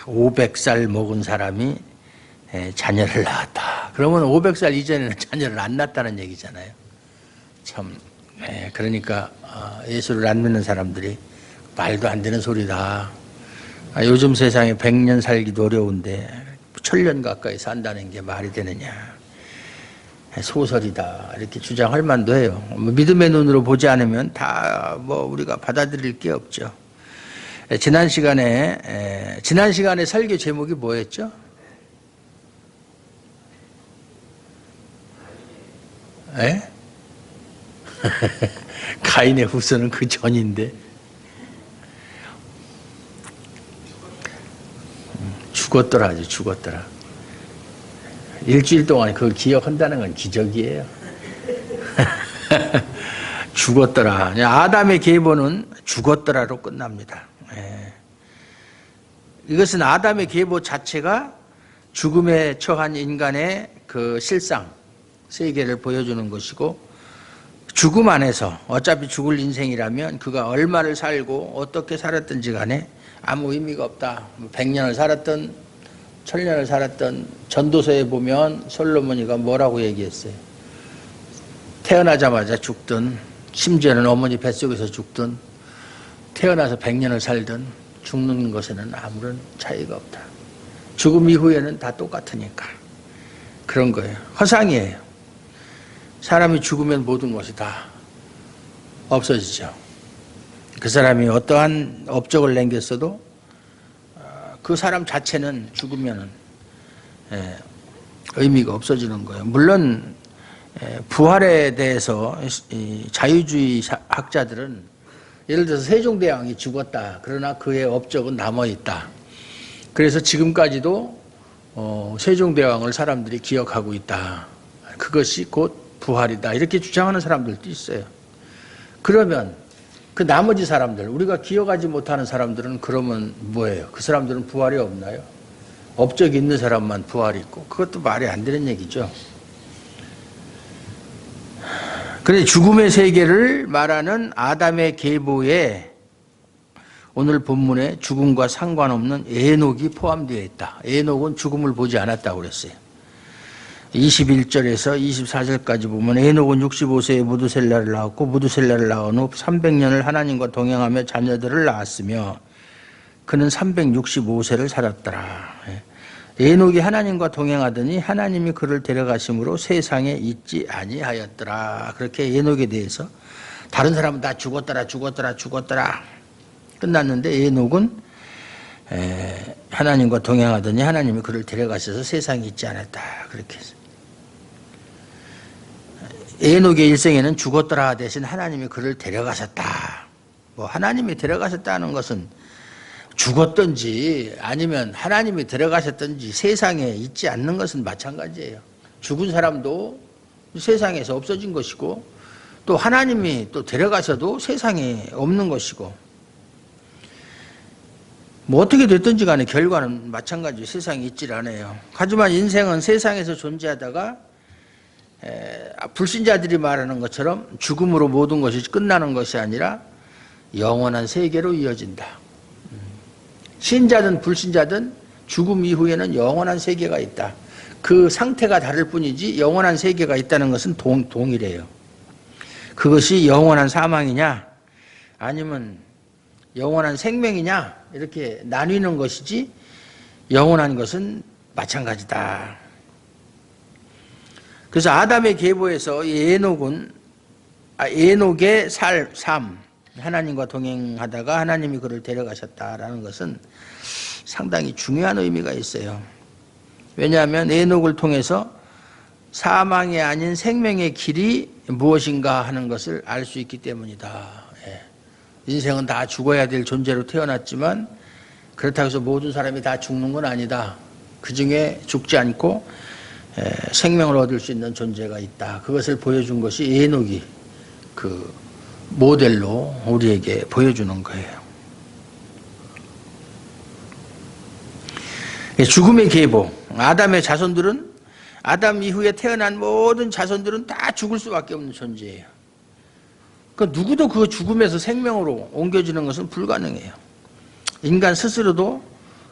500살 먹은 사람이 자녀를 낳았다. 그러면 500살 이전에는 자녀를 안 낳았다는 얘기잖아요. 참, 그러니까 예수를 안 믿는 사람들이 말도 안 되는 소리다. 요즘 세상에 100년 살기도 어려운데 1000년 가까이 산다는 게 말이 되느냐. 소설이다. 이렇게 주장할 만도 해요. 믿음의 눈으로 보지 않으면 다 우리가 받아들일 게 없죠. 지난 시간에 설교 제목이 뭐였죠? 가인의 후손은 그 전인데 죽었더라. 아주 죽었더라. 일주일 동안 그걸 기억한다는 건 기적이에요. 죽었더라. 아담의 계보는 죽었더라로 끝납니다. 이것은 아담의 계보 자체가 죽음에 처한 인간의 그 실상, 세계를 보여주는 것이고, 죽음 안에서 어차피 죽을 인생이라면 그가 얼마를 살고 어떻게 살았든지 간에 아무 의미가 없다. 100년을 살았던 1000년을 살았던 전도서에 보면 솔로몬이가 뭐라고 얘기했어요? 태어나자마자 죽든 심지어는 어머니 뱃속에서 죽든 태어나서 100년을 살든 죽는 것에는 아무런 차이가 없다. 죽음 이후에는 다 똑같으니까. 그런 거예요. 허상이에요. 사람이 죽으면 모든 것이 다 없어지죠. 그 사람이 어떠한 업적을 남겼어도 그 사람 자체는 죽으면 의미가 없어지는 거예요. 물론 부활에 대해서 자유주의 학자들은 예를 들어서 세종대왕이 죽었다. 그러나 그의 업적은 남아있다. 그래서 지금까지도 세종대왕을 사람들이 기억하고 있다. 그것이 곧 부활이다. 이렇게 주장하는 사람들도 있어요. 그러면 그 나머지 사람들, 우리가 기억하지 못하는 사람들은 그러면 뭐예요? 그 사람들은 부활이 없나요? 업적이 있는 사람만 부활이 있고, 그것도 말이 안 되는 얘기죠. 그런데 죽음의 세계를 말하는 아담의 계보에 오늘 본문에 죽음과 상관없는 에녹이 포함되어 있다. 에녹은 죽음을 보지 않았다고 그랬어요. 21절에서 24절까지 보면 에녹은 65세에 무두셀라를 낳았고 무두셀라를 낳은 후 300년을 하나님과 동행하며 자녀들을 낳았으며 그는 365세를 살았더라. 에녹이 하나님과 동행하더니 하나님이 그를 데려가심으로 세상에 있지 아니하였더라. 그렇게 에녹에 대해서 다른 사람은 다 죽었더라 끝났는데 에녹은 하나님과 동행하더니 하나님이 그를 데려가셔서 세상에 있지 않았다. 그렇게 했어요. 에녹의 일생에는 죽었더라 대신 하나님이 그를 데려가셨다. 하나님이 데려가셨다는 것은 죽었든지 아니면 하나님이 데려가셨든지 세상에 있지 않는 것은 마찬가지예요. 죽은 사람도 세상에서 없어진 것이고 또 하나님이 또 데려가셔도 세상에 없는 것이고 어떻게 됐든지 간에 결과는 마찬가지. 세상에 있질 않아요. 하지만 인생은 세상에서 존재하다가 불신자들이 말하는 것처럼 죽음으로 모든 것이 끝나는 것이 아니라 영원한 세계로 이어진다. 신자든 불신자든 죽음 이후에는 영원한 세계가 있다. 그 상태가 다를 뿐이지 영원한 세계가 있다는 것은 동일해요. 그것이 영원한 사망이냐 아니면 영원한 생명이냐 이렇게 나뉘는 것이지 영원한 것은 마찬가지다. 그래서 아담의 계보에서 에녹의 삶, 하나님과 동행하다가 하나님이 그를 데려가셨다라는 것은 상당히 중요한 의미가 있어요. 왜냐하면 에녹을 통해서 사망이 아닌 생명의 길이 무엇인가 하는 것을 알 수 있기 때문이다. 인생은 다 죽어야 될 존재로 태어났지만 그렇다고 해서 모든 사람이 다 죽는 건 아니다. 그 중에 죽지 않고 생명을 얻을 수 있는 존재가 있다. 그것을 보여준 것이 에녹이 그 모델로 우리에게 보여주는 거예요. 죽음의 계보. 아담의 자손들은 아담 이후에 태어난 모든 자손들은 다 죽을 수밖에 없는 존재예요. 그러니까 누구도 그 죽음에서 생명으로 옮겨지는 것은 불가능해요. 인간 스스로도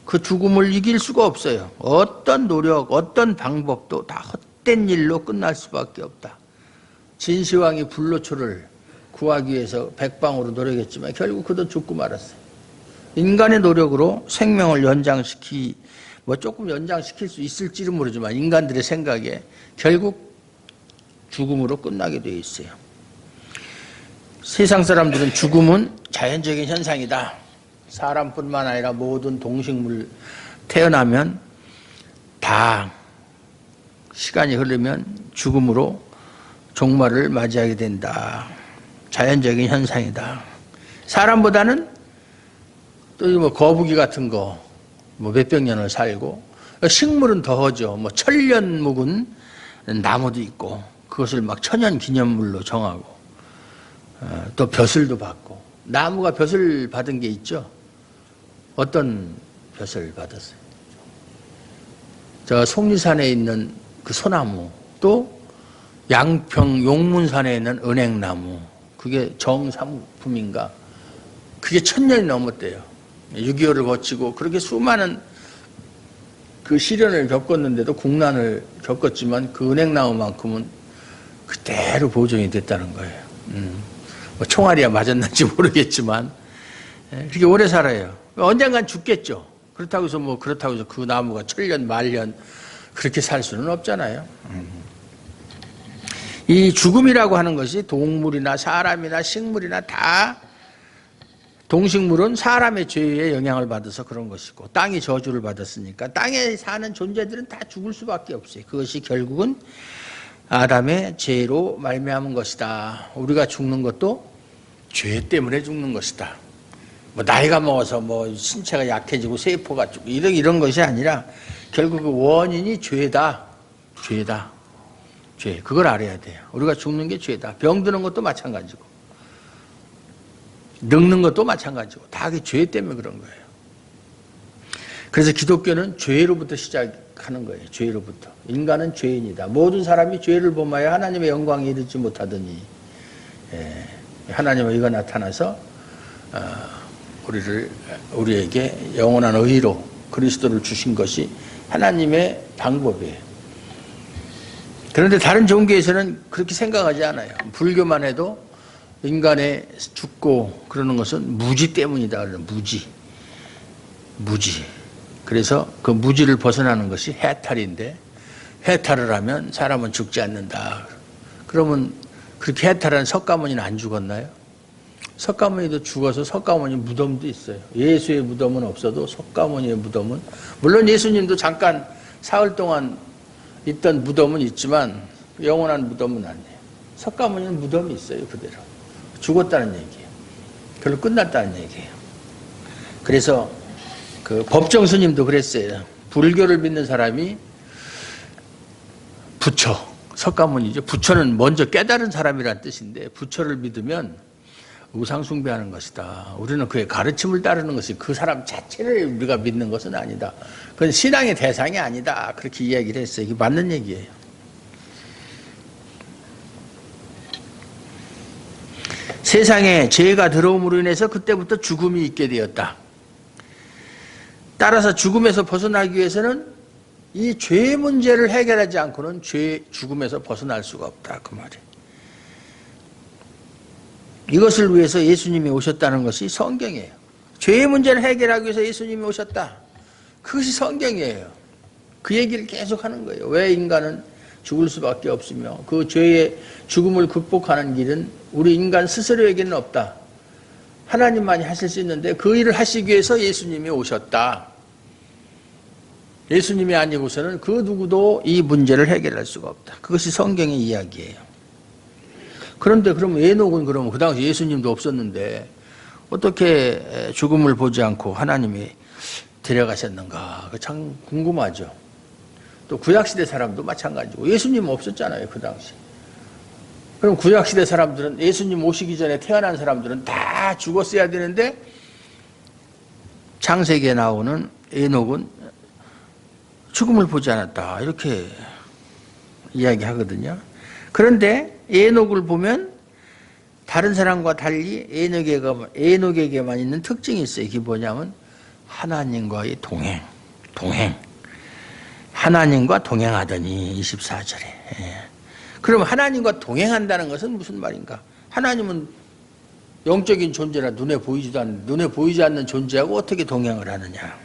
그 죽음을 이길 수가 없어요. 어떤 노력, 어떤 방법도 다 헛된 일로 끝날 수밖에 없다. 진시황이 불로초를 구하기 위해서 백방으로 노력했지만 결국 그도 죽고 말았어요. 인간의 노력으로 생명을 조금 연장시킬 수 있을지는 모르지만 인간들의 생각에 결국 죽음으로 끝나게 되어 있어요. 세상 사람들은 죽음은 자연적인 현상이다. 사람뿐만 아니라 모든 동식물 태어나면 다 시간이 흐르면 죽음으로 종말을 맞이하게 된다. 자연적인 현상이다. 사람보다는 또 뭐 거북이 같은 거 뭐 몇백 년을 살고, 식물은 더하죠. 뭐 천년 묵은 나무도 있고 그것을 막 천연 기념물로 정하고, 또 벼슬도 받고. 나무가 벼슬 받은 게 있죠. 어떤 벼슬 받았어요? 저 속리산에 있는 그 소나무, 또 양평 용문산에 있는 은행나무, 그게 정삼품인가? 그게 1000년이 넘었대요. 6.25를 거치고 그렇게 수많은 그 시련을 겪었는데도 국난을 겪었지만 그 은행나무만큼은 그대로 보존이 됐다는 거예요. 뭐 총알이야 맞았는지 모르겠지만 그렇게 오래 살아요. 언젠간 죽겠죠. 그렇다고 해서 그 나무가 1000년 말년 그렇게 살 수는 없잖아요. 이 죽음이라고 하는 것이 동물이나 사람이나 식물이나 다, 동식물은 사람의 죄에 영향을 받아서 그런 것이고, 땅이 저주를 받았으니까 땅에 사는 존재들은 다 죽을 수밖에 없어요. 그것이 결국은 아담의 죄로 말미암은 것이다. 우리가 죽는 것도 죄 때문에 죽는 것이다. 뭐 나이가 먹어서 뭐 신체가 약해지고 세포가 죽고 이런 것이 아니라 결국 그 원인이 죄다. 죄. 그걸 알아야 돼요. 우리가 죽는 게 죄다. 병드는 것도 마찬가지고, 늙는 것도 마찬가지고, 다 그 죄 때문에 그런 거예요. 그래서 기독교는 죄로부터 시작하는 거예요. 죄로부터. 인간은 죄인이다. 모든 사람이 죄를 범하여 하나님의 영광에 이르지 못하더니, 하나님의 의가 나타나서 우리에게 영원한 의로 그리스도를 주신 것이 하나님의 방법이에요. 그런데 다른 종교에서는 그렇게 생각하지 않아요. 불교만 해도 인간의 죽고 그러는 것은 무지 때문이다. 무지. 그래서 그 무지를 벗어나는 것이 해탈인데, 해탈을 하면 사람은 죽지 않는다. 그러면 그렇게 해탈한 석가모니는 안 죽었나요? 석가모니도 죽어서 석가모니 무덤도 있어요. 예수의 무덤은 없어도 석가모니의 무덤은, 물론 예수님도 잠깐 사흘 동안 있던 무덤은 있지만 영원한 무덤은 아니에요. 석가모니는 무덤이 있어요. 그대로 죽었다는 얘기예요. 그걸로 끝났다는 얘기예요. 그래서 그 법정 스님도 그랬어요. 불교를 믿는 사람이 부처, 석가모니죠. 부처는 먼저 깨달은 사람이란 뜻인데, 부처를 믿으면 우상 숭배하는 것이다. 우리는 그의 가르침을 따르는 것이, 그 사람 자체를 우리가 믿는 것은 아니다. 그건 신앙의 대상이 아니다. 그렇게 이야기를 했어요. 이게 맞는 얘기예요. 세상에 죄가 들어옴으로 인해서 그때부터 죽음이 있게 되었다. 따라서 죽음에서 벗어나기 위해서는 이 죄 문제를 해결하지 않고는 죽음에서 벗어날 수가 없다. 그 말이에요. 이것을 위해서 예수님이 오셨다는 것이 성경이에요. 죄의 문제를 해결하기 위해서 예수님이 오셨다. 그것이 성경이에요. 그 얘기를 계속 하는 거예요. 왜 인간은 죽을 수밖에 없으며 그 죄의 죽음을 극복하는 길은 우리 인간 스스로에게는 없다. 하나님만이 하실 수 있는데 그 일을 하시기 위해서 예수님이 오셨다. 예수님이 아니고서는 그 누구도 이 문제를 해결할 수가 없다. 그것이 성경의 이야기예요. 그런데 그러면 에녹은 그러면 그 당시 예수님도 없었는데 어떻게 죽음을 보지 않고 하나님이 데려가셨는가? 참 궁금하죠. 또 구약시대 사람도 마찬가지고, 예수님 없었잖아요. 그 당시. 그럼 구약시대 사람들은, 예수님 오시기 전에 태어난 사람들은 다 죽었어야 되는데 창세기에 나오는 에녹은 죽음을 보지 않았다. 이렇게 이야기하거든요. 그런데 에녹을 보면 다른 사람과 달리 에녹에게만 있는 특징이 있어요. 이게 뭐냐면 하나님과의 동행. 하나님과 동행하더니 24절에. 그럼 하나님과 동행한다는 것은 무슨 말인가? 하나님은 영적인 존재라 눈에 보이지 않는 존재하고 어떻게 동행을 하느냐?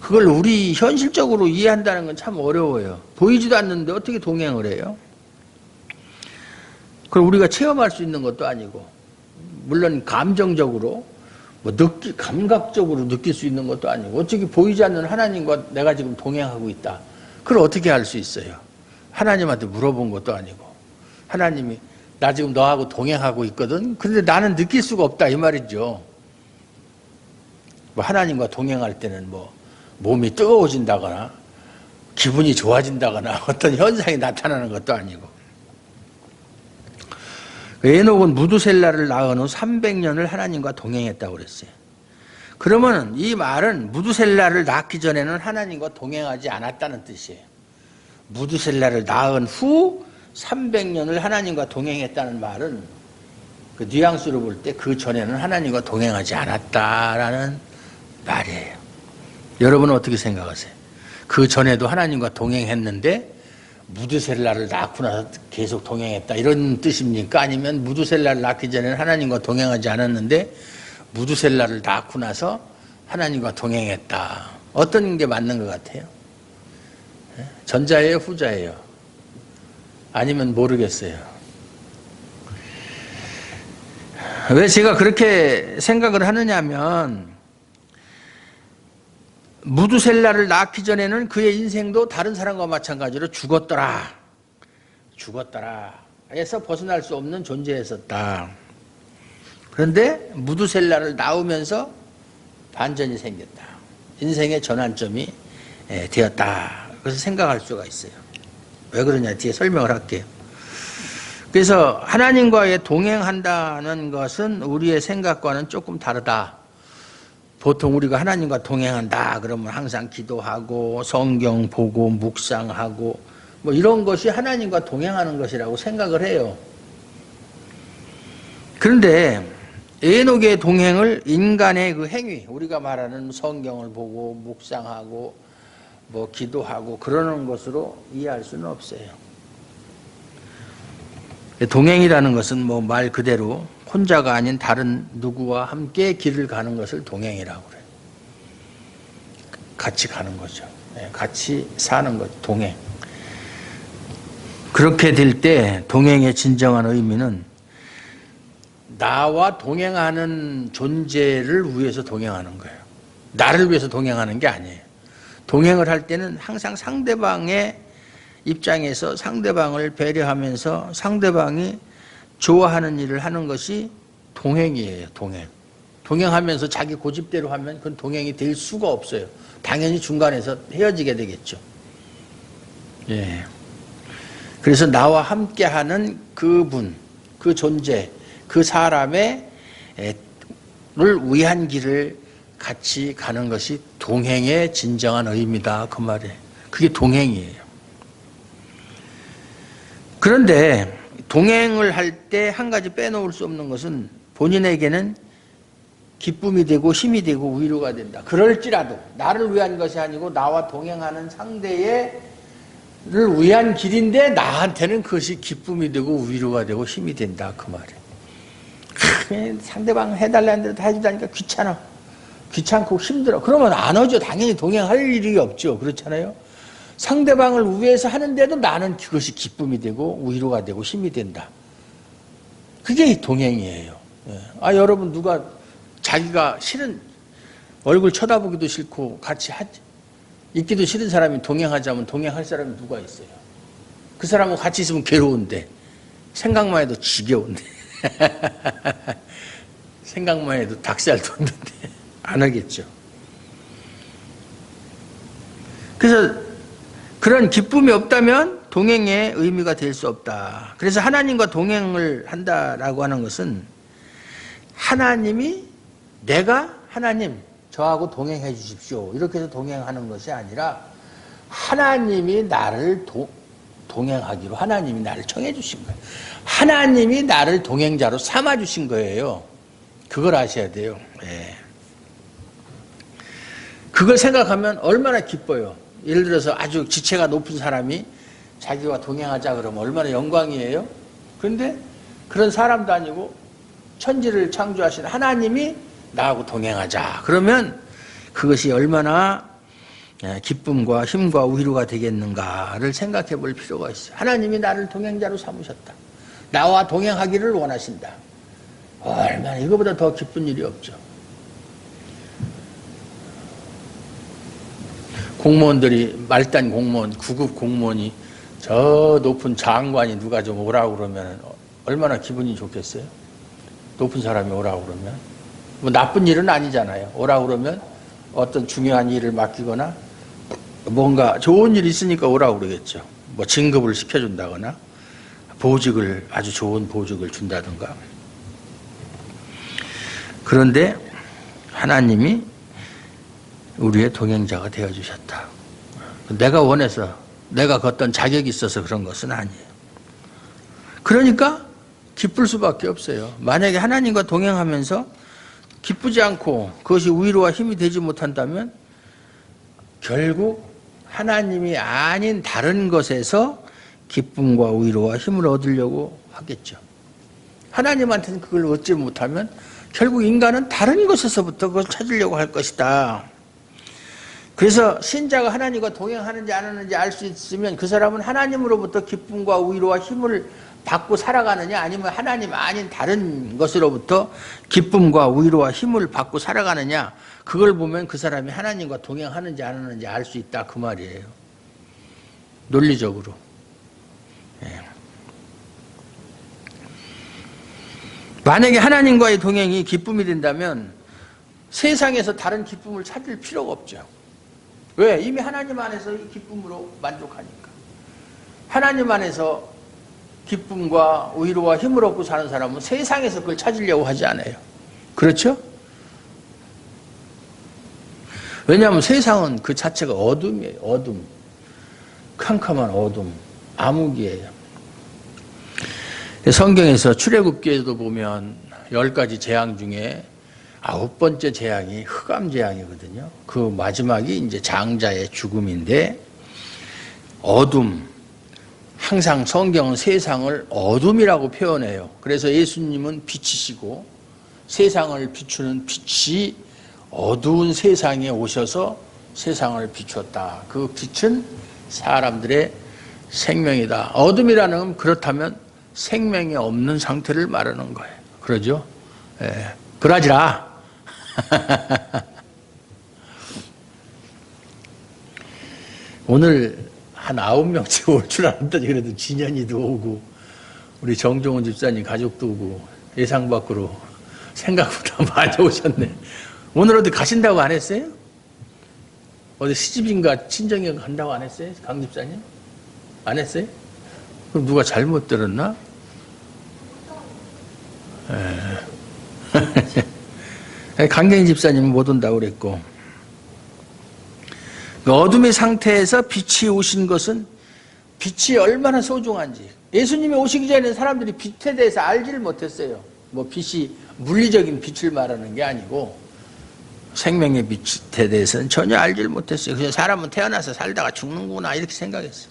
그걸 우리 현실적으로 이해한다는 건 참 어려워요. 보이지도 않는데 어떻게 동행을 해요? 그걸 우리가 체험할 수 있는 것도 아니고, 물론 감정적으로, 감각적으로 느낄 수 있는 것도 아니고, 어떻게 보이지 않는 하나님과 내가 지금 동행하고 있다. 그걸 어떻게 알 수 있어요? 하나님한테 물어본 것도 아니고, 하나님이 나 지금 너하고 동행하고 있거든. 그런데 나는 느낄 수가 없다 이 말이죠. 하나님과 동행할 때는 몸이 뜨거워진다거나 기분이 좋아진다거나 어떤 현상이 나타나는 것도 아니고. 에녹은 무두셀라를 낳은 후 300년을 하나님과 동행했다고 그랬어요. 그러면 이 말은 무두셀라를 낳기 전에는 하나님과 동행하지 않았다는 뜻이에요. 무두셀라를 낳은 후 300년을 하나님과 동행했다는 말은 그 뉘앙스로 볼 때 그 전에는 하나님과 동행하지 않았다라는 말이에요. 여러분은 어떻게 생각하세요? 그 전에도 하나님과 동행했는데 무두셀라를 낳고 나서 계속 동행했다 이런 뜻입니까? 아니면 무두셀라를 낳기 전에는 하나님과 동행하지 않았는데 무두셀라를 낳고 나서 하나님과 동행했다. 어떤 게 맞는 것 같아요? 전자예요? 후자예요? 아니면 모르겠어요. 왜 제가 그렇게 생각을 하느냐면 무두셀라를 낳기 전에는 그의 인생도 다른 사람과 마찬가지로 죽었더라 해서 벗어날 수 없는 존재였었다. 그런데 무두셀라를 낳으면서 반전이 생겼다. 인생의 전환점이 되었다. 그래서 생각할 수가 있어요. 왜 그러냐 뒤에 설명을 할게요. 그래서 하나님과의 동행한다는 것은 우리의 생각과는 조금 다르다. 보통 우리가 하나님과 동행한다 그러면 항상 기도하고 성경 보고 묵상하고 이런 것이 하나님과 동행하는 것이라고 생각을 해요. 그런데 에녹의 동행을 인간의 그 행위, 우리가 말하는 성경을 보고 묵상하고 기도하고 그러는 것으로 이해할 수는 없어요. 동행이라는 것은 말 그대로 혼자가 아닌 다른 누구와 함께 길을 가는 것을 동행이라고 그래요. 같이 가는 거죠. 같이 사는 것, 동행. 그렇게 될 때 동행의 진정한 의미는 나와 동행하는 존재를 위해서 동행하는 거예요. 나를 위해서 동행하는 게 아니에요. 동행을 할 때는 항상 상대방의 입장에서 상대방을 배려하면서 상대방이 좋아하는 일을 하는 것이 동행이에요. 동행하면서 자기 고집대로 하면 그건 동행이 될 수가 없어요. 당연히 중간에서 헤어지게 되겠죠. 예. 그래서 나와 함께하는 그분, 그 존재, 그 사람의 를 위한 길을 같이 가는 것이 동행의 진정한 의미다. 그 말이에요. 그게 동행이에요. 그런데 동행을 할 때 한 가지 빼놓을 수 없는 것은 본인에게는 기쁨이 되고 힘이 되고 위로가 된다. 그럴지라도 나를 위한 것이 아니고 나와 동행하는 상대를 위한 길인데 나한테는 그것이 기쁨이 되고 위로가 되고 힘이 된다. 그 말이에요. 상대방 해달라는 대로 다 해주다니까 귀찮고 힘들어. 그러면 안 하죠. 당연히 동행할 일이 없죠. 그렇잖아요. 상대방을 위해서 하는데도 나는 그것이 기쁨이 되고 위로가 되고 힘이 된다. 그게 동행이에요. 여러분 누가 자기가 싫은 얼굴 쳐다보기도 싫고 같이 있기도 싫은 사람이 동행하자면 동행할 사람이 누가 있어요? 그 사람하고 같이 있으면 괴로운데 생각만 해도 지겨운데 생각만 해도 닭살 돋는데 안 하겠죠. 그래서 그런 기쁨이 없다면 동행의 의미가 될 수 없다. 그래서 하나님과 동행을 한다라고 하는 것은 하나님이 하나님 저하고 동행해 주십시오 이렇게 해서 동행하는 것이 아니라 하나님이 나를 동행하기로 하나님이 나를 청해 주신 거예요. 하나님이 나를 동행자로 삼아 주신 거예요. 그걸 아셔야 돼요. 예. 그걸 생각하면 얼마나 기뻐요. 예를 들어서 아주 지체가 높은 사람이 자기와 동행하자 그러면 얼마나 영광이에요. 그런데 그런 사람도 아니고 천지를 창조하신 하나님이 나하고 동행하자 그러면 그것이 얼마나 기쁨과 힘과 위로가 되겠는가를 생각해 볼 필요가 있어요. 하나님이 나를 동행자로 삼으셨다. 나와 동행하기를 원하신다. 얼마나 이거보다 더 기쁜 일이 없죠. 공무원들이 말단 공무원, 9급 공무원이 저 높은 장관이 누가 좀 오라고 그러면 얼마나 기분이 좋겠어요? 높은 사람이 오라고 그러면 뭐 나쁜 일은 아니잖아요. 오라고 그러면 어떤 중요한 일을 맡기거나 뭔가 좋은 일이 있으니까 오라고 그러겠죠. 뭐 진급을 시켜준다거나 보직을 아주 좋은 보직을 준다든가. 그런데 하나님이 우리의 동행자가 되어주셨다. 내가 원해서 내가 어떤 자격이 있어서 그런 것은 아니에요. 그러니까 기쁠 수밖에 없어요. 만약에 하나님과 동행하면서 기쁘지 않고 그것이 위로와 힘이 되지 못한다면 결국 하나님이 아닌 다른 것에서 기쁨과 위로와 힘을 얻으려고 하겠죠. 하나님한테는 그걸 얻지 못하면 결국 인간은 다른 것에서부터 그걸 찾으려고 할 것이다. 그래서 신자가 하나님과 동행하는지 안 하는지 알 수 있으면 그 사람은 하나님으로부터 기쁨과 위로와 힘을 받고 살아가느냐 아니면 하나님 아닌 다른 것으로부터 기쁨과 위로와 힘을 받고 살아가느냐 그걸 보면 그 사람이 하나님과 동행하는지 안 하는지 알 수 있다 그 말이에요. 논리적으로. 만약에 하나님과의 동행이 기쁨이 된다면 세상에서 다른 기쁨을 찾을 필요가 없죠. 왜? 이미 하나님 안에서 이 기쁨으로 만족하니까. 하나님 안에서 기쁨과 위로와 힘을 얻고 사는 사람은 세상에서 그걸 찾으려고 하지 않아요. 그렇죠? 왜냐하면 세상은 그 자체가 어둠이에요. 어둠. 캄캄한 어둠. 암흑이에요. 성경에서 출애굽기에도 보면 10가지 재앙 중에 9번째 재앙이 흑암 재앙이거든요. 그 마지막이 이제 장자의 죽음인데 어둠. 항상 성경은 세상을 어둠이라고 표현해요. 그래서 예수님은 빛이시고 세상을 비추는 빛이 어두운 세상에 오셔서 세상을 비추었다. 그 빛은 사람들의 생명이다. 어둠이라는 건 그렇다면 생명이 없는 상태를 말하는 거예요. 그러죠? 예. 그러지라. 오늘 한 9명째 올 줄 알았더니 그래도 진현이도 오고 우리 정종훈 집사님 가족도 오고 예상 밖으로 생각보다 많이 오셨네. 오늘 어디 가신다고 안 했어요? 어디 시집인가 친정에 간다고 안 했어요? 강 집사님? 안 했어요? 그럼 누가 잘못 들었나? 강경희 집사님은 못 온다고 그랬고 어둠의 상태에서 빛이 오신 것은 빛이 얼마나 소중한지 예수님이 오시기 전에 사람들이 빛에 대해서 알지를 못했어요. 뭐 빛이 물리적인 빛을 말하는 게 아니고 생명의 빛에 대해서는 전혀 알지를 못했어요. 그냥 사람은 태어나서 살다가 죽는구나 이렇게 생각했어요.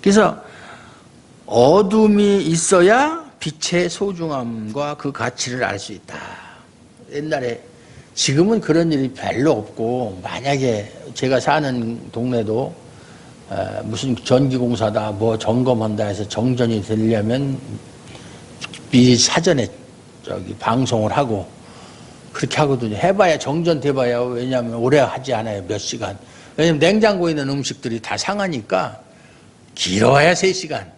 그래서 어둠이 있어야 빛의 소중함과 그 가치를 알 수 있다. 옛날에 지금은 그런 일이 별로 없고 만약에 제가 사는 동네도 무슨 전기공사다 뭐 점검한다 해서 정전이 되려면 미리 사전에 방송을 하고 그렇게 하거든요. 해봐야 정전 돼봐야 왜냐하면 오래 하지 않아요. 몇 시간. 왜냐하면 냉장고에 있는 음식들이 다 상하니까 길어야 3시간.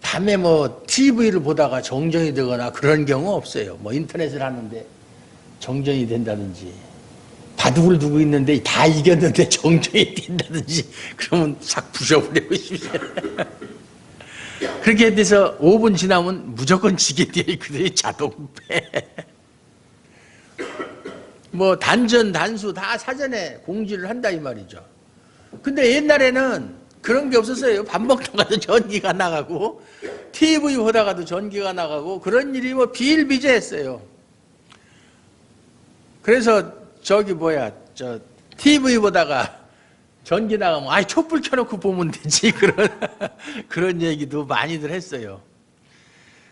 밤에 뭐 TV를 보다가 정전이 되거나 그런 경우 없어요. 뭐 인터넷을 하는데 정전이 된다든지 바둑을 두고 있는데 다 이겼는데 정전이 된다든지 그러면 싹 부셔버리고 싶어요. 그렇게 돼서 5분 지나면 무조건 지게 되어 있거든요. 자동패. 뭐 단전 단수 다 사전에 공지를 한다 이 말이죠. 근데 옛날에는 그런 게 없었어요. 밥 먹다가도 전기가 나가고 TV 보다가도 전기가 나가고 그런 일이 뭐 비일비재했어요. 그래서 저기 뭐야 저 TV 보다가 전기 나가면 아이 촛불 켜놓고 보면 되지 그런 얘기도 많이들 했어요.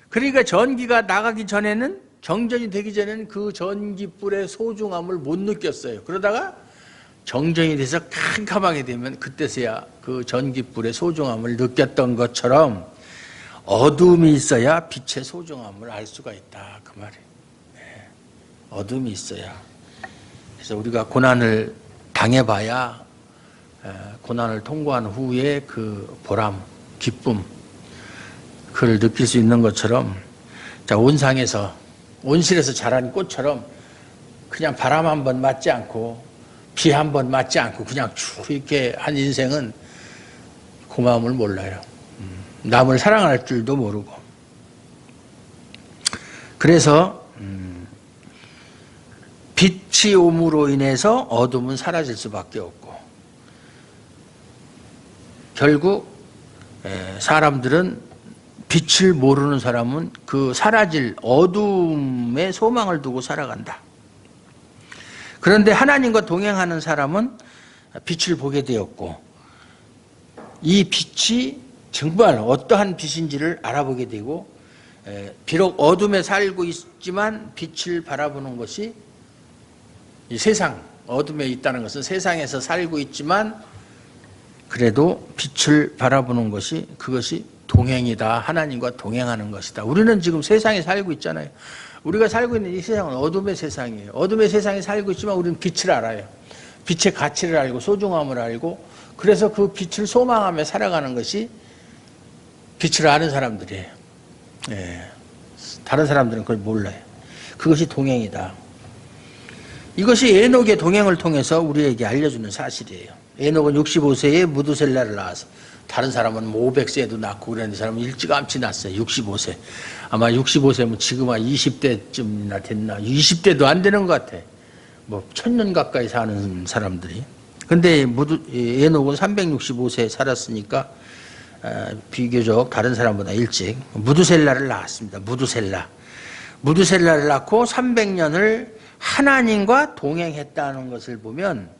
그러니까 전기가 나가기 전에는 정전이 되기 전에는 그 전기불의 소중함을 못 느꼈어요. 그러다가 정전이 돼서 캄캄하게 되면 그때서야 그 전기불의 소중함을 느꼈던 것처럼 어둠이 있어야 빛의 소중함을 알 수가 있다 그 말이에요. 네. 어둠이 있어야. 그래서 우리가 고난을 당해봐야 고난을 통과한 후에 그 보람, 기쁨 그걸 느낄 수 있는 것처럼 자 온상에서 온실에서 자란 꽃처럼 그냥 바람 한 번 맞지 않고 비 한 번 맞지 않고 그냥 쭉 이렇게 한 인생은 고마움을 몰라요. 남을 사랑할 줄도 모르고. 그래서 빛이 옴으로 인해서 어둠은 사라질 수밖에 없고 결국 사람들은 빛을 모르는 사람은 그 사라질 어둠의 소망을 두고 살아간다. 그런데 하나님과 동행하는 사람은 빛을 보게 되었고 이 빛이 정말 어떠한 빛인지를 알아보게 되고 비록 어둠에 살고 있지만 빛을 바라보는 것이 이 세상, 어둠에 있다는 것은 세상에서 살고 있지만 그래도 빛을 바라보는 것이 그것이 동행이다. 하나님과 동행하는 것이다. 우리는 지금 세상에 살고 있잖아요. 우리가 살고 있는 이 세상은 어둠의 세상이에요. 어둠의 세상에 살고 있지만 우리는 빛을 알아요. 빛의 가치를 알고 소중함을 알고 그래서 그 빛을 소망하며 살아가는 것이 빛을 아는 사람들이에요. 예. 다른 사람들은 그걸 몰라요. 그것이 동행이다. 이것이 에녹의 동행을 통해서 우리에게 알려주는 사실이에요. 에녹은 65세에 무두셀라를 낳아서 다른 사람은 500세에도 낳고 그랬는데 사람은 일찌감치 낳았어요. 65세. 아마 65세면 지금 한 20대쯤이나 됐나. 20대도 안 되는 것 같아. 뭐 1000년 가까이 사는 사람들이. 근데 에녹은 365세 살았으니까 비교적 다른 사람보다 일찍 무두셀라를 낳았습니다. 무두셀라를 낳고 300년을 하나님과 동행했다는 것을 보면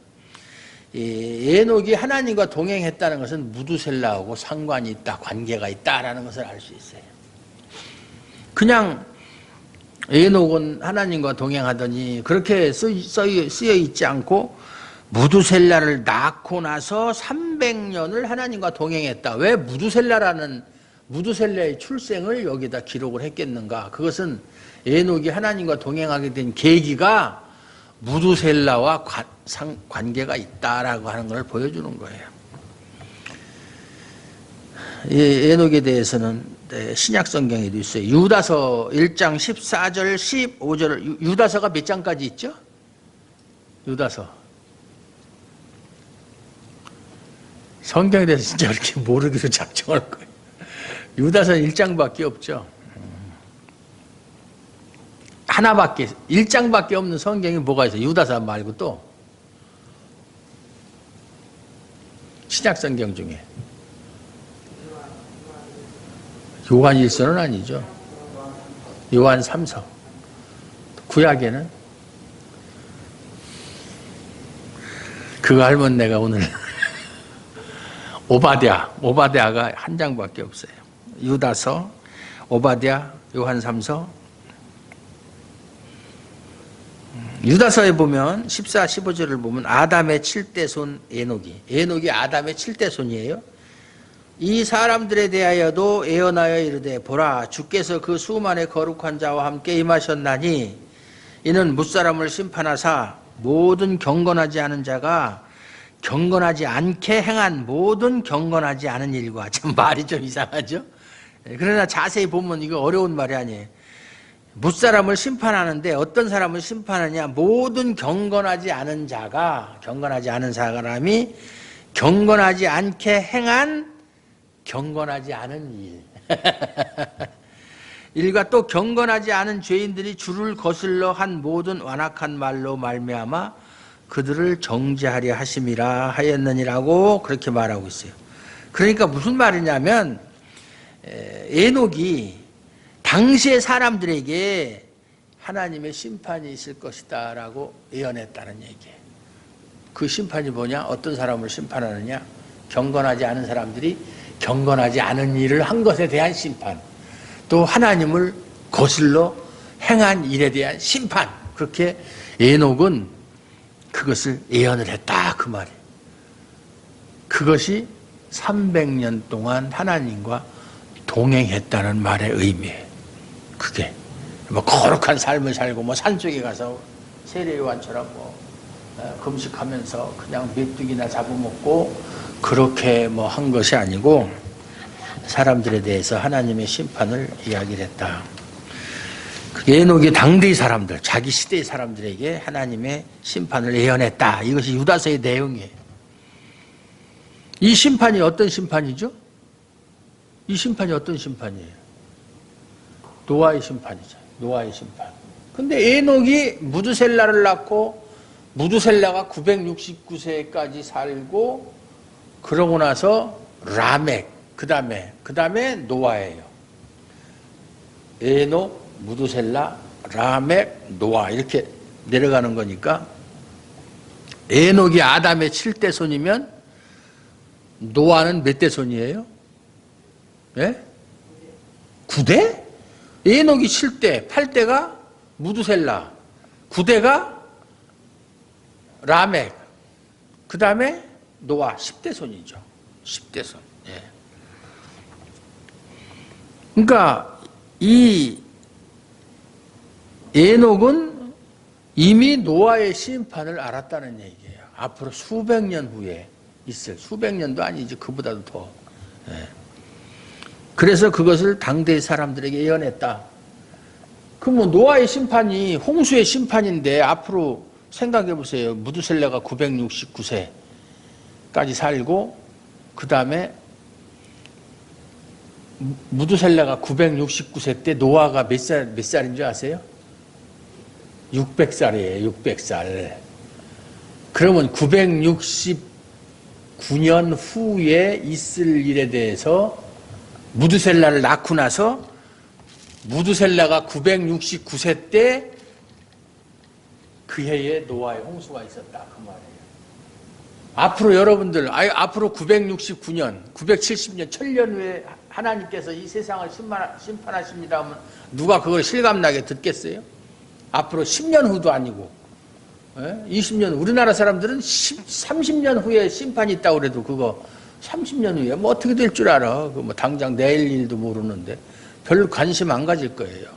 에녹이 하나님과 동행했다는 것은 무두셀라하고 상관이 있다, 관계가 있다라는 것을 알 수 있어요. 그냥 에녹은 하나님과 동행하더니 그렇게 쓰여 있지 않고 무두셀라를 낳고 나서 300년을 하나님과 동행했다. 왜 무두셀라의 출생을 여기다 기록을 했겠는가? 그것은 에녹이 하나님과 동행하게 된 계기가 무두셀라와 관계가 있다라고 하는 걸 보여주는 거예요. 에녹에 대해서는 신약 성경에도 있어요. 유다서 1장 14절 15절 유다서가 몇 장까지 있죠? 유다서 성경에 대해서 진짜 그렇게 모르기로 작정할 거예요. 유다서는 1장밖에 없죠. 하나밖에 1장밖에 없는 성경이 뭐가 있어요? 유다서 말고 또 신약 성경 중에 요한 1서는 아니죠. 요한 3서. 구약에는 그거 알면 내가 오늘 오바댜가 한 장밖에 없어요. 유다서, 오바댜, 요한 3서. 유다서에 보면 14, 15절을 보면 아담의 7대 손 에녹이 아담의 7대 손이에요. 이 사람들에 대하여도 예언하여 이르되 보라 주께서 그 수만의 거룩한 자와 함께 임하셨나니 이는 무사람을 심판하사 모든 경건하지 않은 자가 경건하지 않게 행한 모든 경건하지 않은 일과 참 말이 좀 이상하죠. 그러나 자세히 보면 이거 어려운 말이 아니에요. 무사람을 심판하는데 어떤 사람을 심판하냐? 모든 경건하지 않은 자가 경건하지 않은 사람이 경건하지 않게 행한 경건하지 않은 일 일과 또 경건하지 않은 죄인들이 주를 거슬러 한 모든 완악한 말로 말미암아 그들을 정죄하려 하심이라 하였느니라고 그렇게 말하고 있어요. 그러니까 무슨 말이냐면 에녹이 당시의 사람들에게 하나님의 심판이 있을 것이다 라고 예언했다는 얘기예요. 그 심판이 뭐냐? 어떤 사람을 심판하느냐? 경건하지 않은 사람들이 경건하지 않은 일을 한 것에 대한 심판, 또 하나님을 거슬러 행한 일에 대한 심판. 그렇게 에녹은 그것을 예언을 했다 그 말이에요. 그것이 300년 동안 하나님과 동행했다는 말의 의미예요. 그게 뭐 거룩한 삶을 살고 뭐 산속에 가서 세례요한처럼 뭐 금식하면서 그냥 메뚜기나 잡아먹고 그렇게 뭐 한 것이 아니고 사람들에 대해서 하나님의 심판을 이야기를 했다. 에녹이 당대의 사람들, 자기 시대의 사람들에게 하나님의 심판을 예언했다. 이것이 유다서의 내용이에요. 이 심판이 어떤 심판이죠? 이 심판이 어떤 심판이에요? 노아의 심판이죠. 노아의 심판. 근데 에녹이 무드셀라를 낳고 무드셀라가 969세까지 살고 그러고 나서 라멕, 그 다음에 노아예요. 에녹, 무드셀라, 라멕, 노아 이렇게 내려가는 거니까 에녹이 아담의 7대 손이면 노아는 몇 대 손이에요? 예? 9대? 에녹이 7대, 8대가 무드셀라, 9대가 라멕, 그 다음에 노아 10대 손이죠. 10대 손. 예. 그러니까 이 에녹은 이미 노아의 심판을 알았다는 얘기예요. 앞으로 수백 년 후에 있을, 수백 년도 아니지 그보다도 더. 예. 그래서 그것을 당대의 사람들에게 예언했다. 그럼 뭐 노아의 심판이 홍수의 심판인데 앞으로 생각해 보세요. 무드셀라가 969세까지 살고 그 다음에 무드셀라가 969세 때 노아가 몇 살인 줄 아세요? 600살이에요. 600살. 그러면 969년 후에 있을 일에 대해서 무드셀라를 낳고 나서 무드셀라가 969세 때 그 해에 노아의 홍수가 있었다 그 말이에요. 앞으로 여러분들 앞으로 969년, 970년, 1000년 후에 하나님께서 이 세상을 심판하십니다 하면 누가 그걸 실감나게 듣겠어요? 앞으로 10년 후도 아니고 20년, 우리나라 사람들은 30년 후에 심판이 있다고 그래도 그거 30년 후에 뭐 어떻게 될 줄 알아. 뭐 당장 내일 일도 모르는데 별 관심 안 가질 거예요.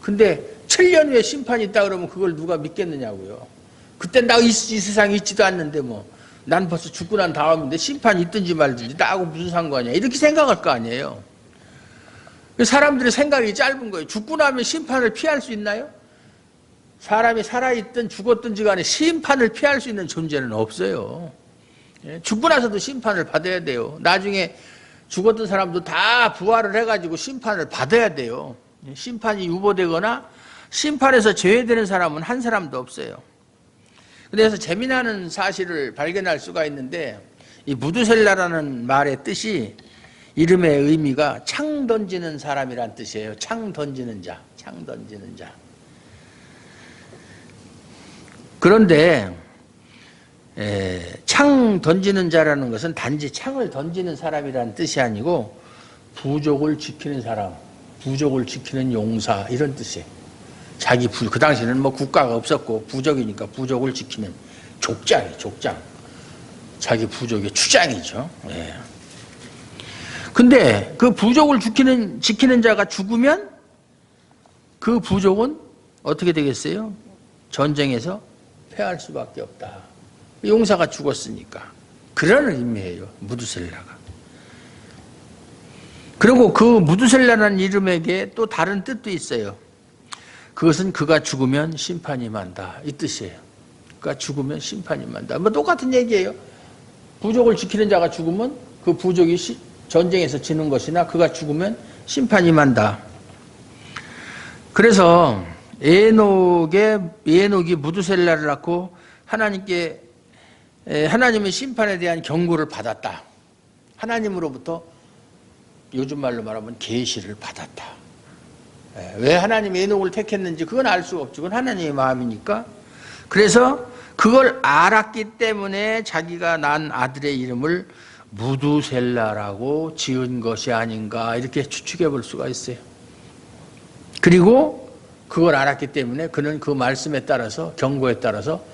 근데 7년 후에 심판이 있다 그러면 그걸 누가 믿겠느냐고요. 그때 나 이 세상에 있지도 않는데 뭐 난 벌써 죽고 난 다음인데 심판이 있든지 말든지 나하고 무슨 상관이야. 이렇게 생각할 거 아니에요. 사람들의 생각이 짧은 거예요. 죽고 나면 심판을 피할 수 있나요? 사람이 살아있든 죽었든지 간에 심판을 피할 수 있는 존재는 없어요. 죽고 나서도 심판을 받아야 돼요. 나중에 죽었던 사람도 다 부활을 해가지고 심판을 받아야 돼요. 심판이 유보되거나 심판에서 제외되는 사람은 한 사람도 없어요. 그래서 재미나는 사실을 발견할 수가 있는데 이 무드셀라라는 말의 뜻이 이름의 의미가 창 던지는 사람이란 뜻이에요. 창 던지는 자, 창 던지는 자. 그런데 창 던지는 자라는 것은 단지 창을 던지는 사람이라는 뜻이 아니고 부족을 지키는 사람, 부족을 지키는 용사 이런 뜻이에요. 그 당시에는 뭐 국가가 없었고 부족이니까 부족을 지키는 족장이에요. 족장. 자기 부족의 추장이죠. 예. 근데 그 부족을 지키는 자가 죽으면 그 부족은 어떻게 되겠어요? 전쟁에서 패할 수밖에 없다. 용사가 죽었으니까. 그런 의미예요. 무드셀라가. 그리고 그 무드셀라라는 이름에게 또 다른 뜻도 있어요. 그것은 그가 죽으면 심판이 임한다. 이 뜻이에요. 그가 죽으면 심판이 임한다. 뭐 똑같은 얘기예요. 부족을 지키는 자가 죽으면 그 부족이 전쟁에서 지는 것이나 그가 죽으면 심판이 임한다. 그래서 에녹이 무드셀라를 낳고 하나님의 심판에 대한 경고를 받았다. 하나님으로부터 요즘 말로 말하면 계시를 받았다. 왜 하나님이 에녹을 택했는지 그건 알 수가 없죠. 그건 하나님의 마음이니까. 그래서 그걸 알았기 때문에 자기가 난 아들의 이름을 무두셀라라고 지은 것이 아닌가 이렇게 추측해 볼 수가 있어요. 그리고 그걸 알았기 때문에 그는 그 말씀에 따라서 경고에 따라서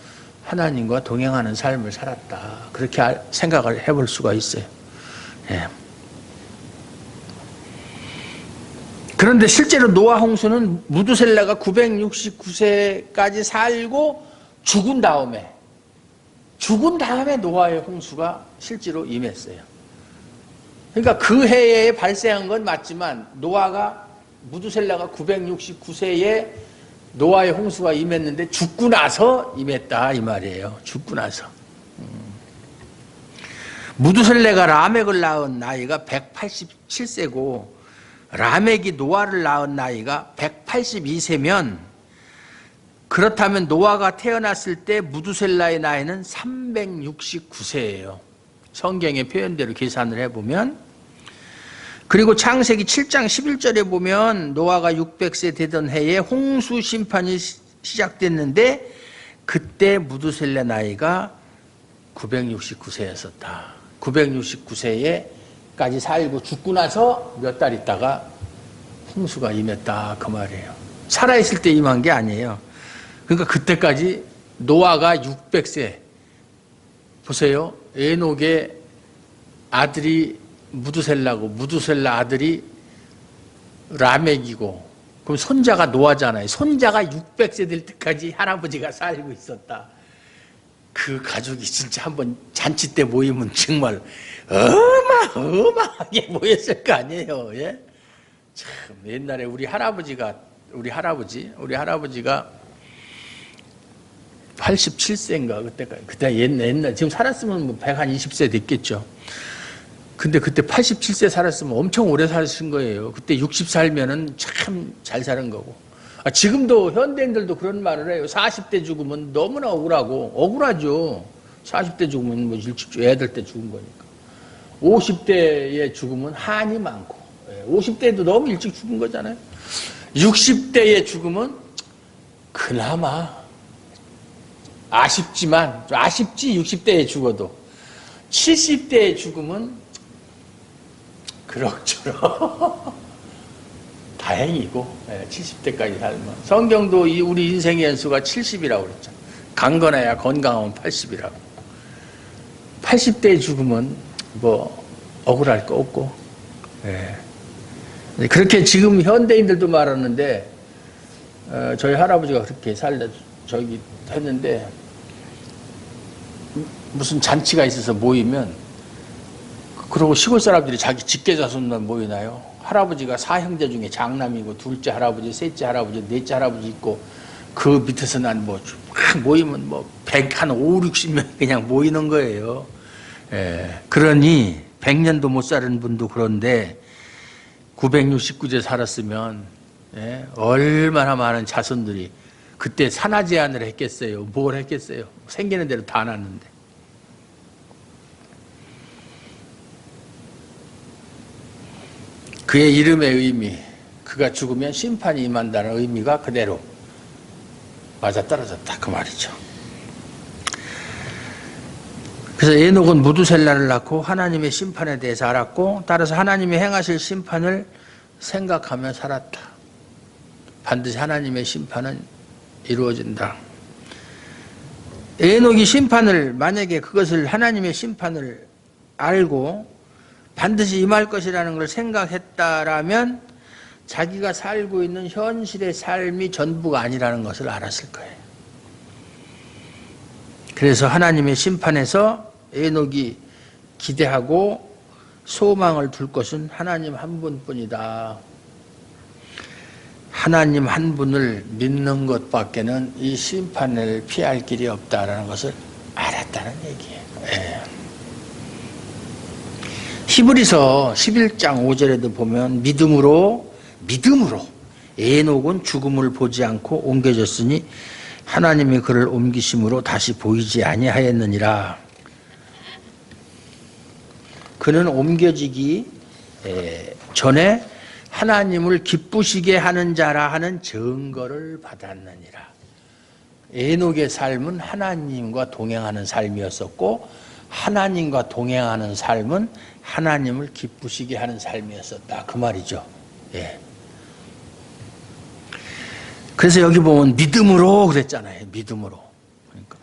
하나님과 동행하는 삶을 살았다. 그렇게 생각을 해볼 수가 있어요. 예. 그런데 실제로 노아 홍수는 무두셀라가 969세까지 살고 죽은 다음에 노아의 홍수가 실제로 임했어요. 그러니까 그 해에 발생한 건 맞지만 무두셀라가 969세에 노아의 홍수가 임했는데 죽고 나서 임했다 이 말이에요. 죽고 나서. 무두셀라가 라멕을 낳은 나이가 187세고 라멕이 노아를 낳은 나이가 182세면 그렇다면 노아가 태어났을 때 무두셀라의 나이는 369세예요. 성경의 표현대로 계산을 해보면. 그리고 창세기 7장 11절에 보면 노아가 600세 되던 해에 홍수 심판이 시작됐는데 그때 무두셀라 나이가 969세였었다. 969세에까지 살고 죽고 나서 몇 달 있다가 홍수가 임했다 그 말이에요. 살아있을 때 임한 게 아니에요. 그러니까 그때까지 노아가 600세 보세요. 에녹의 아들이 무두셀라고 무두셀라 아들이 라멕이고 그럼 손자가 노아잖아요. 손자가 600세 될 때까지 할아버지가 살고 있었다. 그 가족이 진짜 한번 잔치 때 모이면 정말 어마어마하게 모였을 거 아니에요. 예? 참 옛날에 우리 할아버지가 87세인가 그때 옛날 지금 살았으면 뭐 120세 됐겠죠. 근데 그때 87세 살았으면 엄청 오래 사신 거예요. 그때 60 살면은 참 잘 사는 거고. 지금도 현대인들도 그런 말을 해요. 40대 죽으면 너무나 억울하죠. 40대 죽으면 뭐 일찍 애들 때 죽은 거니까. 50대에 죽으면 한이 많고, 50대에도 너무 일찍 죽은 거잖아요. 60대에 죽으면 그나마 아쉽지 60대에 죽어도 70대에 죽으면 그럭저럭 다행이고 70대까지 살면 성경도 우리 인생의 연수가 70이라고 그랬죠. 강건해야 건강하면 80이라고. 80대에 죽으면 뭐 억울할 거 없고 그렇게 지금 현대인들도 말하는데 저희 할아버지가 그렇게 저기 했는데 무슨 잔치가 있어서 모이면 그러고 시골 사람들이 자기 직계자손만 모이나요? 할아버지가 4형제 중에 장남이고 둘째 할아버지, 셋째 할아버지, 넷째 할아버지 있고 그 밑에서 난 뭐 모이면 뭐 100, 한 5, 60명 그냥 모이는 거예요. 그러니 100년도 못 사는 분도 그런데 969세 살았으면 얼마나 많은 자손들이 그때 산하 제한을 했겠어요. 뭘 했겠어요. 생기는 대로 다 났는데. 그의 이름의 의미, 그가 죽으면 심판이 임한다는 의미가 그대로 맞아떨어졌다 그 말이죠. 그래서 에녹은 무두셀라를 낳고 하나님의 심판에 대해서 알았고 따라서 하나님이 행하실 심판을 생각하며 살았다. 반드시 하나님의 심판은 이루어진다. 에녹이 만약에 그것을 하나님의 심판을 알고 반드시 임할 것이라는 걸 생각했다라면 자기가 살고 있는 현실의 삶이 전부가 아니라는 것을 알았을 거예요. 그래서 하나님의 심판에서 에녹이 기대하고 소망을 둘 것은 하나님 한 분뿐이다. 하나님 한 분을 믿는 것밖에는 이 심판을 피할 길이 없다라는 것을 알았다는 얘기예요. 히브리서 11장 5절에도 보면 믿음으로 에녹은 죽음을 보지 않고 옮겨졌으니 하나님이 그를 옮기심으로 다시 보이지 아니하였느니라. 그는 옮겨지기 전에 하나님을 기쁘시게 하는 자라 하는 증거를 받았느니라. 에녹의 삶은 하나님과 동행하는 삶이었었고 하나님과 동행하는 삶은 하나님을 기쁘시게 하는 삶이었었다. 그 말이죠. 예. 그래서 여기 보면 믿음으로 그랬잖아요. 믿음으로. 그러니까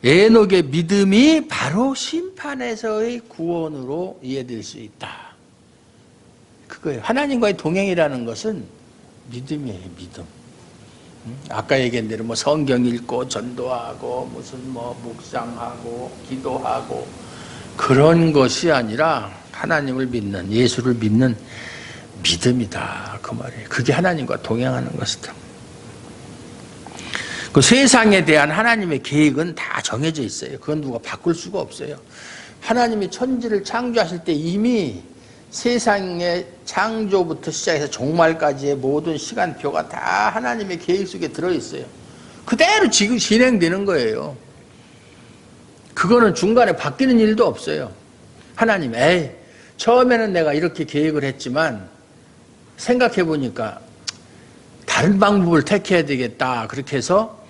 에녹의 믿음이 바로 심판에서의 구원으로 이해될 수 있다. 그거예요. 하나님과의 동행이라는 것은 믿음이에요. 믿음. 아까 얘기한 대로 뭐 성경 읽고 전도하고 무슨 뭐 묵상하고 기도하고 그런 것이 아니라 하나님을 믿는, 예수를 믿는 믿음이다. 그 말이에요. 그게 하나님과 동행하는 것이다. 그 세상에 대한 하나님의 계획은 다 정해져 있어요. 그건 누가 바꿀 수가 없어요. 하나님이 천지를 창조하실 때 이미 세상의 창조부터 시작해서 종말까지의 모든 시간표가 다 하나님의 계획 속에 들어있어요. 그대로 지금 진행되는 거예요. 그거는 중간에 바뀌는 일도 없어요. 하나님, 처음에는 내가 이렇게 계획을 했지만 생각해 보니까 다른 방법을 택해야 되겠다. 그렇게 해서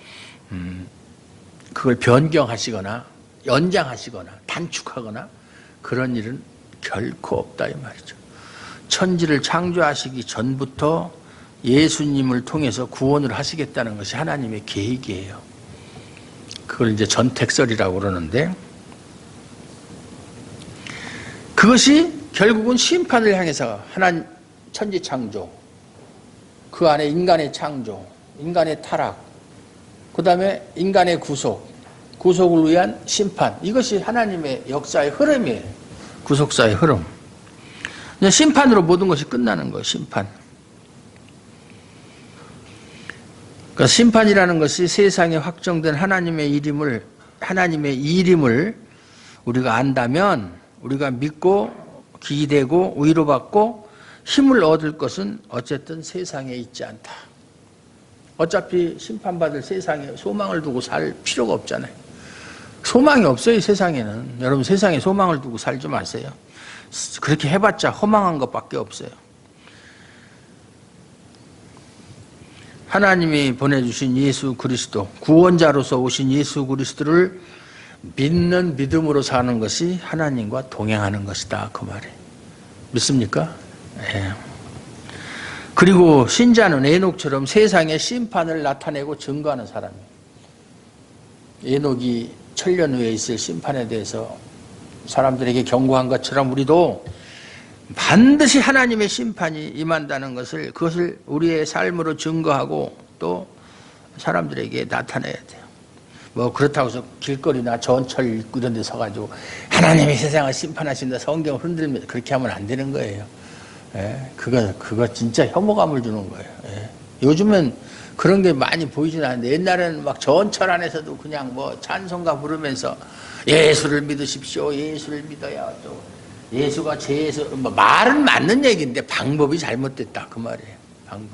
그걸 변경하시거나 연장하시거나 단축하거나 그런 일은 결코 없다 이 말이죠. 천지를 창조하시기 전부터 예수님을 통해서 구원을 하시겠다는 것이 하나님의 계획이에요. 그걸 이제 전택설이라고 그러는데 그것이 결국은 심판을 향해서 하나님 천지 창조, 그 안에 인간의 창조, 인간의 타락, 그 다음에 인간의 구속을 위한 심판, 이것이 하나님의 역사의 흐름이에요. 구속사의 흐름. 심판으로 모든 것이 끝나는 거예요. 심판. 그러니까 심판이라는 것이 세상에 확정된 하나님의 이름을 우리가 안다면 우리가 믿고 기대고 위로받고 힘을 얻을 것은 어쨌든 세상에 있지 않다. 어차피 심판받을 세상에 소망을 두고 살 필요가 없잖아요. 소망이 없어요. 세상에는. 여러분 세상에 소망을 두고 살지 마세요. 그렇게 해봤자 허망한 것밖에 없어요. 하나님이 보내주신 예수 그리스도, 구원자로서 오신 예수 그리스도를 믿는 믿음으로 사는 것이 하나님과 동행하는 것이다. 그 말이에요. 믿습니까? 예. 그리고 신자는 에녹처럼 세상의 심판을 나타내고 증거하는 사람이에요. 에녹이 천년 후에 있을 심판에 대해서 사람들에게 경고한 것처럼 우리도 반드시 하나님의 심판이 임한다는 것을, 그것을 우리의 삶으로 증거하고 또 사람들에게 나타내야 돼요. 뭐 그렇다고 해서 길거리나 전철 이런 데 서가지고 하나님이 세상을 심판하신다 성경을 흔들면서 그렇게 하면 안 되는 거예요. 예, 그거 진짜 혐오감을 주는 거예요. 예. 요즘은 그런 게 많이 보이진 않는데 옛날에는 막 전철 안에서도 그냥 뭐 찬송가 부르면서 예수를 믿으십시오. 예수를 믿어야 또 예수가 제 예수, 뭐 말은 맞는 얘기인데 방법이 잘못됐다 그 말이에요. 방법.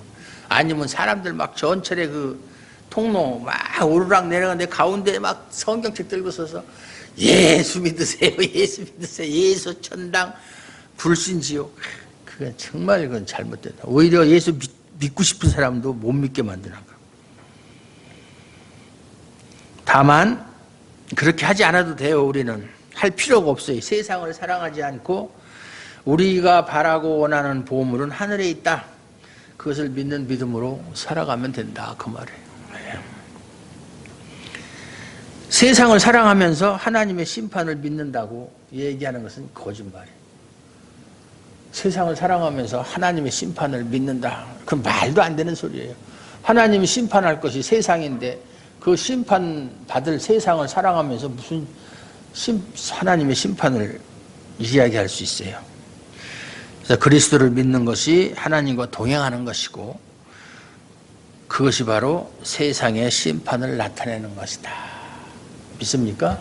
아니면 사람들 막 전철에 그 통로 막 오르락 내려가는데 가운데 막 성경책 들고 서서 예수 믿으세요. 예수 믿으세요. 예수 천당 불신지옥. 그건 정말 그건 잘못됐다. 오히려 예수 믿고 싶은 사람도 못 믿게 만드는 거야. 다만 그렇게 하지 않아도 돼요. 우리는 할 필요가 없어요. 세상을 사랑하지 않고 우리가 바라고 원하는 보물은 하늘에 있다. 그것을 믿는 믿음으로 살아가면 된다. 그 말이에요. 세상을 사랑하면서 하나님의 심판을 믿는다고 얘기하는 것은 거짓말이에요. 세상을 사랑하면서 하나님의 심판을 믿는다. 그건 말도 안 되는 소리예요. 하나님이 심판할 것이 세상인데 그 심판받을 세상을 사랑하면서 무슨 하나님의 심판을 이야기할 수 있어요. 그래서 그리스도를 믿는 것이 하나님과 동행하는 것이고 그것이 바로 세상의 심판을 나타내는 것이다. 믿습니까?